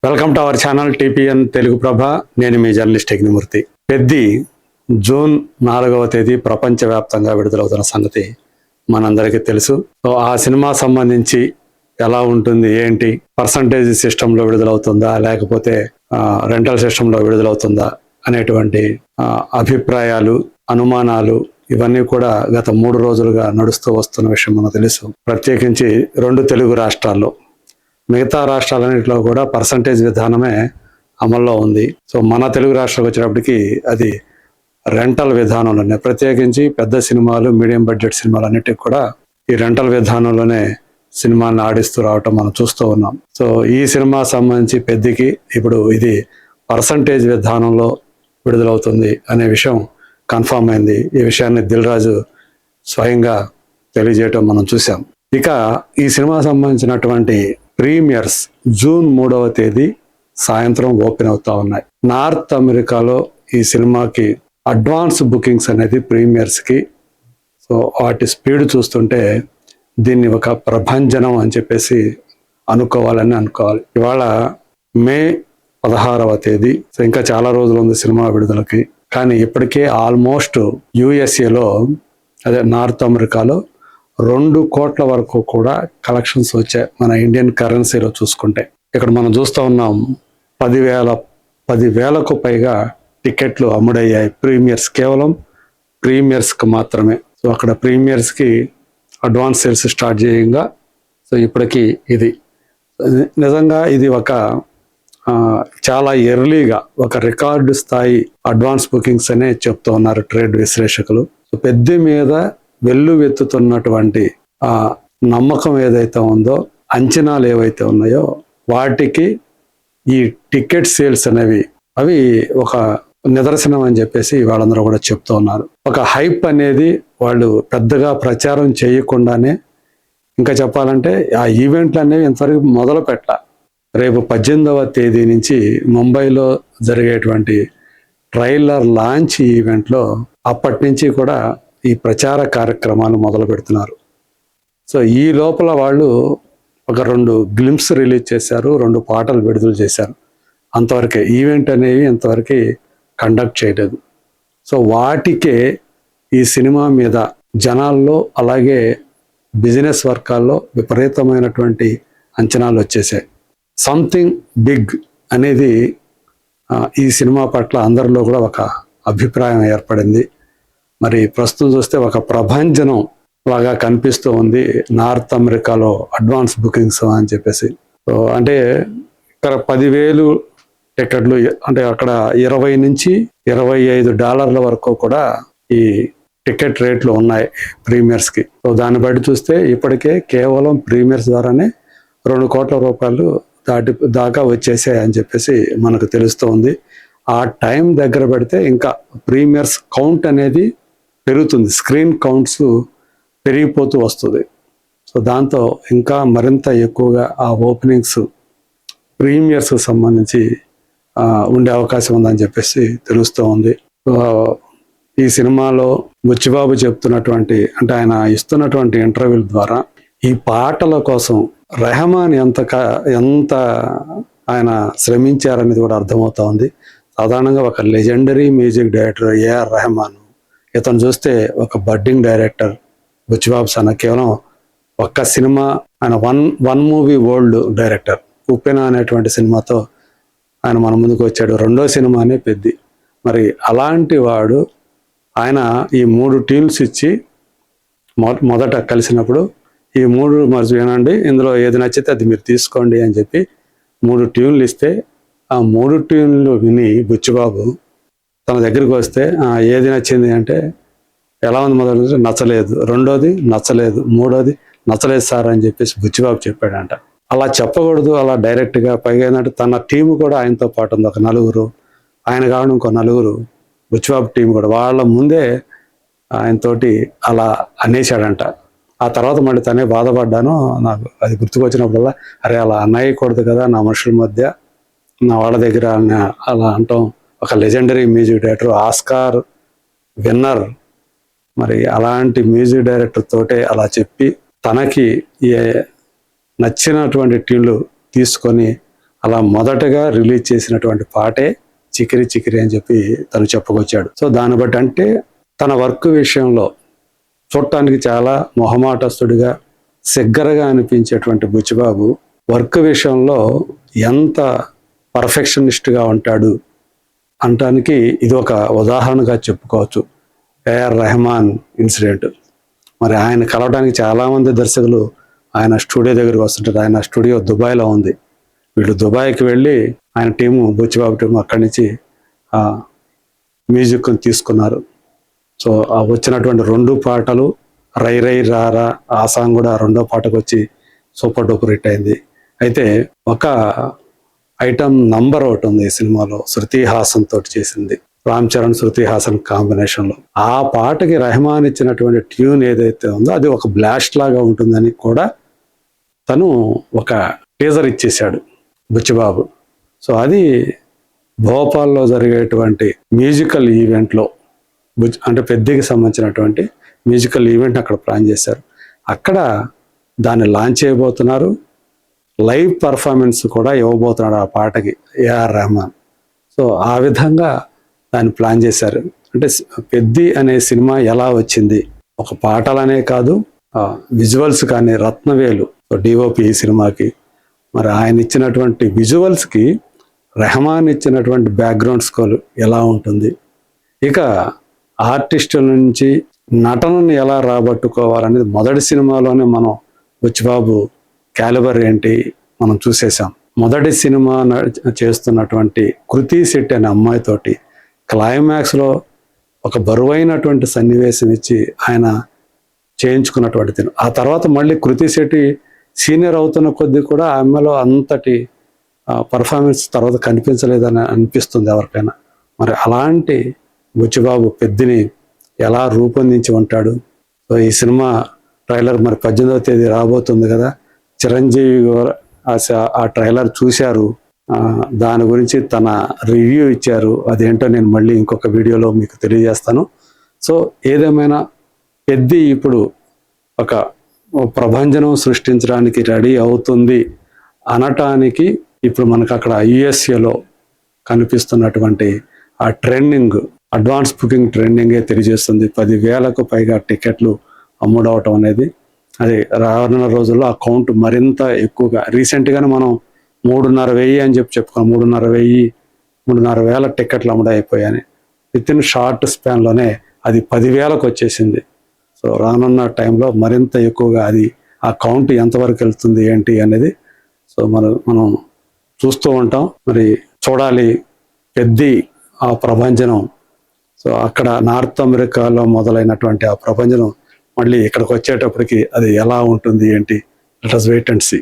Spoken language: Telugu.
Welcome to our channel TPN Telugu Prabha. నేను మీ జర్నలిస్ట్ యజ్ఞమూర్తి. పెద్ది జూన్ 4వ తేదీ ప్రపంచవ్యాప్తంగా విడుదలవుతున్న సంగతి మనందరికీ తెలుసు. సో ఆ సినిమా సంబంధించి ఎలా ఉంటుంది, ఏంటి, పర్సంటేజ్ సిస్టంలో విడుదలవుతుందా లేకపోతే రెంటల్ సిస్టంలో విడుదలవుతుందా అనేటువంటి అభిప్రాయాలు, అనుమానాలు ఇవన్నీ కూడా గత 3 రోజులుగా నడుస్తూ వస్తున్న విషయం మనకు తెలుసు. ప్రత్యేకించి 2 తెలుగు రాష్ట్రాల్లో, మిగతా రాష్ట్రాలన్నింటిలో కూడా పర్సంటేజ్ విధానమే అమల్లో ఉంది. సో మన తెలుగు రాష్ట్రాలకు వచ్చేటప్పటికి అది రెంటల్ విధానంలోనే, ప్రత్యేకించి పెద్ద సినిమాలు, మీడియం బడ్జెట్ సినిమాలు అన్నిటికి కూడా ఈ రెంటల్ విధానంలోనే సినిమాని ఆడిస్తూ రావటం మనం చూస్తూ ఉన్నాం. సో ఈ సినిమా సంబంధించి పెద్దికి ఇప్పుడు ఇది పర్సంటేజ్ విధానంలో విడుదలవుతుంది అనే విషయం కన్ఫామ్ అయింది. ఈ విషయాన్ని దిల్ రాజు స్వయంగా తెలియజేయటం మనం చూసాం. ఇక ఈ సినిమా సంబంధించినటువంటి ప్రీమియర్స్ జూన్ 3వ తేదీ సాయంత్రం ఓపెన్ అవుతా ఉన్నాయి. నార్త్ అమెరికాలో ఈ సినిమాకి అడ్వాన్స్ బుకింగ్స్ అనేది ప్రీమియర్స్కి, సో వాటి స్పీడ్ చూస్తుంటే దీన్ని ఒక ప్రభంజనం అని చెప్పేసి అనుకోవాలి. ఇవాళ మే 16వ తేదీ, సో ఇంకా చాలా రోజులు ఉంది సినిమా విడుదలకి. కానీ ఇప్పటికే ఆల్మోస్ట్ యుఎస్ఏలో, అదే నార్త్ అమెరికాలో 2 కోట్ల వరకు కూడా కలెక్షన్స్ వచ్చాయి మన ఇండియన్ కరెన్సీలో చూసుకుంటే. ఇక్కడ మనం చూస్తూ ఉన్నాం 10,000కు పైగా టికెట్లు అమ్ముడయ్యాయి ప్రీమియర్స్, కేవలం ప్రీమియర్స్కి మాత్రమే. సో అక్కడ ప్రీమియర్స్కి అడ్వాన్స్ సేల్స్ స్టార్ట్ చేయంగా, సో ఇప్పటికీ ఇది నిజంగా ఇది ఒక చాలా ఎర్లీగా ఒక రికార్డు స్థాయి అడ్వాన్స్ బుకింగ్స్ అనే చెప్తూ ఉన్నారు ట్రేడ్ విశ్లేషకులు. సో పెద్ద మీద వెల్లువెత్తుతున్నటువంటి ఆ నమ్మకం ఏదైతే ఉందో, అంచనాలు ఏవైతే ఉన్నాయో వాటికి ఈ టికెట్ సేల్స్ అనేవి అవి ఒక నిదర్శనం అని చెప్పేసి వాళ్ళందరూ కూడా చెప్తూ ఉన్నారు. ఒక హైప్ అనేది వాళ్ళు పెద్దగా ప్రచారం చేయకుండానే, ఇంకా చెప్పాలంటే ఆ ఈవెంట్లు అనేవి ఇంతవరకు మొదలు పెట్టాల. రేపు 18వ తేదీ నుంచి ముంబైలో జరిగేటువంటి ట్రైలర్ లాంచ్ ఈవెంట్లో అప్పటి నుంచి కూడా ఈ ప్రచార కార్యక్రమాలు మొదలు పెడుతున్నారు. సో ఈ లోపల వాళ్ళు ఒక 2 గ్లింప్స్ రిలీజ్ చేశారు, 2 పాటలు విడుదల చేశారు. అంతవరకే ఈవెంట్ అనేవి ఇంతవరకు కండక్ట్ చేయలేదు. సో వాటికే ఈ సినిమా మీద జనాల్లో అలాగే బిజినెస్ వర్గాల్లో విపరీతమైనటువంటి అంచనాలు వచ్చేసాయి. సంథింగ్ బిగ్ అనేది ఈ సినిమా పట్ల అందరిలో కూడా ఒక అభిప్రాయం ఏర్పడింది. మరి ప్రస్తుతం చూస్తే ఒక ప్రభంజనం లాగా కనిపిస్తూ ఉంది నార్త్ అమెరికాలో అడ్వాన్స్ బుకింగ్స్ అని చెప్పేసి. సో అంటే ఇక్కడ 10,000 టికెట్లు, అంటే అక్కడ $20 నుంచి $25 వరకు కూడా ఈ టికెట్ రేట్లు ఉన్నాయి ప్రీమియర్స్కి. సో దాన్ని బట్టి చూస్తే ఇప్పటికే కేవలం ప్రీమియర్స్ ద్వారానే 2 కోట్ల రూపాయలు దాకా వచ్చేసాయి అని చెప్పేసి మనకు తెలుస్తూ ఉంది. ఆ టైం దగ్గర పెడితే ఇంకా ప్రీమియర్స్ కౌంట్ అనేది పెరుగుతుంది, స్క్రీన్ కౌంట్స్ పెరిగిపోతూ వస్తుంది. సో దాంతో ఇంకా మరింత ఎక్కువగా ఆ ఓపెనింగ్స్ ప్రీమియర్స్ సంబంధించి ఉండే అవకాశం ఉందని చెప్పేసి తెలుస్తూ ఉంది. ఈ సినిమాలో బుచ్చిబాబు చెప్తున్నటువంటి, అంటే ఆయన ఇస్తున్నటువంటి ఇంటర్వ్యూల ద్వారా ఈ పాటల కోసం రెహమాన్ ఎంత ఆయన శ్రమించారనేది కూడా అర్థమవుతా ఉంది. సాధారణంగా ఒక legendary music director AR Rahman, ఇతను చూస్తే ఒక బడ్డింగ్ డైరెక్టర్ బుచ్చిబాబు సన్న. కేవలం ఒక్క సినిమా, ఆయన వన్ మూవీ వరల్డ్ డైరెక్టర్. ఉప్పెన అనేటువంటి సినిమాతో ఆయన మన ముందుకు వచ్చాడు. 2వ సినిమానే పెద్ది. మరి అలాంటి వాడు ఆయన ఈ 3 టీమ్స్ ఇచ్చి మొదట కలిసినప్పుడు ఈ 3 మరి వినండి, ఇందులో ఏది నచ్చితే అది మీరు తీసుకోండి అని చెప్పి 3 ట్యూన్లు ఇస్తే ఆ 3 ట్యూన్లు విని బుచ్చిబాబు తన దగ్గరికి వస్తే ఏది నచ్చింది అంటే, ఎలా ఉంది మొదటి నచ్చలేదు, 2వది నచ్చలేదు, 3వది నచ్చలేదు సార్ అని చెప్పేసి బుచ్చిబాబు చెప్పాడంట. అలా చెప్పకూడదు, అలా డైరెక్ట్గా. పైగా ఏంటంటే తన టీము కూడా ఆయనతో పాటు ఉంది, ఒక 4, ఆయన కావడం ఇంకో 4 బుచ్చిబాబు టీం కూడా. వాళ్ళ ముందే ఆయనతోటి అలా అనేసాడంట. ఆ తర్వాత మళ్ళీ తనే బాధపడ్డాను, నాకు అది గుర్తుకొచ్చినప్పుడల్లా అరే అలా అన్నయ్యకూడదు కదా నా మనుషుల మధ్య, నా వాళ్ళ దగ్గర అలా అంటాం. ఒక legendary music director, Oscar winner, మరి అలాంటి మ్యూజిక్ డైరెక్టర్ తోటే అలా చెప్పి తనకి నచ్చినటువంటి టీంలు తీసుకొని అలా మొదటగా రిలీజ్ చేసినటువంటి పాటే చికిరి చికిరి అని చెప్పి తను చెప్పుకొచ్చాడు. సో దాన్ని బట్టి అంటే తన వర్క్ విషయంలో చూడటానికి చాలా మొహమాటస్తుడిగా సిగ్గరగా అనిపించేటువంటి బుచ్చిబాబు వర్క్ విషయంలో ఎంత పర్ఫెక్షనిస్ట్గా ఉంటాడు అనటానికి ఇది ఒక ఉదాహరణగా చెప్పుకోవచ్చు. AR Rahman incident. మరి ఆయన కలవడానికి చాలామంది దర్శకులు ఆయన స్టూడియో దగ్గరికి వస్తుంటారు. ఆయన స్టూడియో దుబాయ్లో ఉంది. వీళ్ళు దుబాయ్కి వెళ్ళి ఆయన టీము, బుచ్చిబాబు టీము అక్కడి నుంచి ఆ మ్యూజిక్ని తీసుకున్నారు. సో ఆ వచ్చినటువంటి 2 పాటలు రై రై రారా, ఆ సాంగ్ కూడా రెండో పాటకు వచ్చి సూపర్ డూపర్ హిట్ అయింది. అయితే ఒక ఐటమ్ నంబర్ ఒకటి ఉంది ఈ సినిమాలో, శృతి హాసన్ తోటి చేసింది. రామ్ చరణ్, శృతి హాసన్ కాంబినేషన్లో. ఆ పాటకి రెహమాన్ ఇచ్చినటువంటి ట్యూన్ ఏదైతే ఉందో అది ఒక బ్లాస్ట్ లాగా ఉంటుందని కూడా తను ఒక టీజర్ ఇచ్చేశాడు బుచ్చిబాబు. సో అది భోపాల్లో జరిగేటువంటి మ్యూజికల్ ఈవెంట్లో అంటే పెద్దకి సంబంధించినటువంటి మ్యూజికల్ ఈవెంట్ అక్కడ ప్లాన్ చేశారు. అక్కడ దాన్ని లాంచ్ చేయబోతున్నారు. లైవ్ పర్ఫార్మెన్స్ కూడా ఇవ్వబోతున్నాడు ఆ పాటకి ఏఆర్ రెహమాన్. సో ఆ విధంగా దాన్ని ప్లాన్ చేశారు. అంటే పెద్ది అనే సినిమా ఎలా వచ్చింది, ఒక పాటలనే కాదు విజువల్స్ కానీ రత్నవేలు డిఓపి ఈ సినిమాకి, మరి ఆయన ఇచ్చినటువంటి విజువల్స్కి రెహమాన్ ఇచ్చినటువంటి బ్యాక్గ్రౌండ్ స్కోర్ ఎలా ఉంటుంది, ఇక ఆర్టిస్టుల నుంచి నటనను ఎలా రాబట్టుకోవాలనేది మొదటి సినిమాలోనే మనం బుచ్చిబాబు క్యాలిబర్ ఏంటి మనం చూసేసాం. మొదటి సినిమా చేస్తున్నటువంటి కృతి శెట్టి అనే అమ్మాయితోటి క్లైమాక్స్లో ఒక బరువైనటువంటి సన్నివేశం ఇచ్చి ఆయన చేయించుకున్నటువంటి తిను. ఆ తర్వాత మళ్ళీ కృతి శెట్టి సీనియర్ అవుతున్న కొద్దీ కూడా ఆ అమ్మాయిలో అంతటి పర్ఫార్మెన్స్ తర్వాత కనిపించలేదని అనిపిస్తుంది ఎవరికైనా. మరి అలాంటి బుచ్చిబాబు పెద్దిని ఎలా రూపొందించి ఉంటాడు. సో ఈ సినిమా ట్రైలర్ మరి 18వ తేదీ రాబోతుంది కదా. చిరంజీవి ఆ ట్రైలర్ చూశారు, దాని గురించి తన రివ్యూ ఇచ్చారు. అదేంటో నేను మళ్ళీ ఇంకొక వీడియోలో మీకు తెలియజేస్తాను. సో ఏదేమైనా పెద్ది ఇప్పుడు ఒక ప్రభంజనం సృష్టించడానికి రెడీ అవుతుంది అనటానికి ఇప్పుడు మనకు అక్కడ యుఎస్ఏలో కనిపిస్తున్నటువంటి ఆ ట్రెండింగ్, అడ్వాన్స్ బుకింగ్ ట్రెండింగే తెలియజేస్తుంది. 10,000కు పైగా టికెట్లు అమ్ముడవటం అనేది. అది రానున్న రోజుల్లో ఆ కౌంట్ మరింత ఎక్కువగా, రీసెంట్గానే మనం 3,500 అని చెప్పుకున్నాం. 3,500 టికెట్లు అమ్ముడైపోయాయి. విత్ ఇన్ షార్ట్ స్పాన్లోనే అది 10,000కు వచ్చేసింది. సో రానున్న టైంలో మరింత ఎక్కువగా అది ఆ కౌంట్ ఎంతవరకు వెళ్తుంది ఏంటి అనేది సో మనం చూస్తూ ఉంటాం. మరి చూడాలి పెద్ది ఆ ప్రభంజనం. సో అక్కడ నార్త్ అమెరికాలో మొదలైనటువంటి ఆ ప్రభంజనం మళ్ళీ ఇక్కడికి వచ్చేటప్పటికి అది ఎలా ఉంటుంది ఏంటి, let us wait and see.